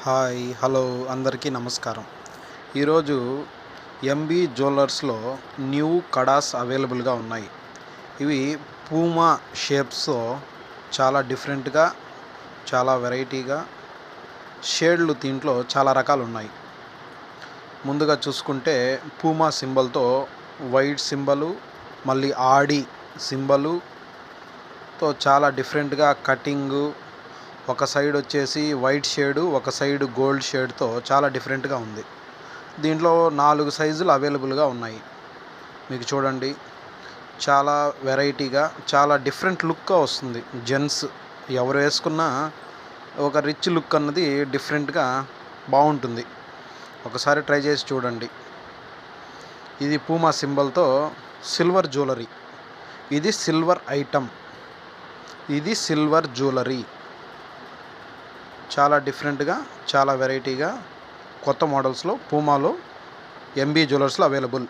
Hi hello అందరికీ నమస్కారం. ఈరోజు ఎంబీ జ్యువెలర్స్లో న్యూ కడాస్ అవైలబుల్గా ఉన్నాయి. ఇవి పూమా షేప్స్తో చాలా డిఫరెంట్గా, చాలా వెరైటీగా, షేడ్లు దీంట్లో చాలా రకాలు ఉన్నాయి. ముందుగా చూసుకుంటే పూమా సింబల్తో వైట్ సింబలు, మళ్ళీ ఆడి సింబలుతో చాలా డిఫరెంట్గా కటింగు, ఒక సైడ్ వచ్చేసి వైట్ షేడు, ఒక సైడ్ గోల్డ్ షేడ్తో చాలా డిఫరెంట్గా ఉంది. దీంట్లో 4 సైజులు అవైలబుల్గా ఉన్నాయి. మీకు చూడండి, చాలా వెరైటీగా, చాలా డిఫరెంట్ లుక్గా వస్తుంది. జెంట్స్ ఎవరు వేసుకున్నా ఒక రిచ్ లుక్ అన్నది డిఫరెంట్గా బాగుంటుంది. ఒకసారి ట్రై చేసి చూడండి. ఇది పూమా సింబల్తో సిల్వర్ జ్యువెలరీ. ఇది సిల్వర్ ఐటమ్. ఇది సిల్వర్ జ్యువెలరీ. చాలా డిఫరెంట్గా, చాలా వెరైటీగా కొత్త మోడల్స్లో పూమాలో ఎంబీ జ్యువెలర్స్లో అవైలబుల్.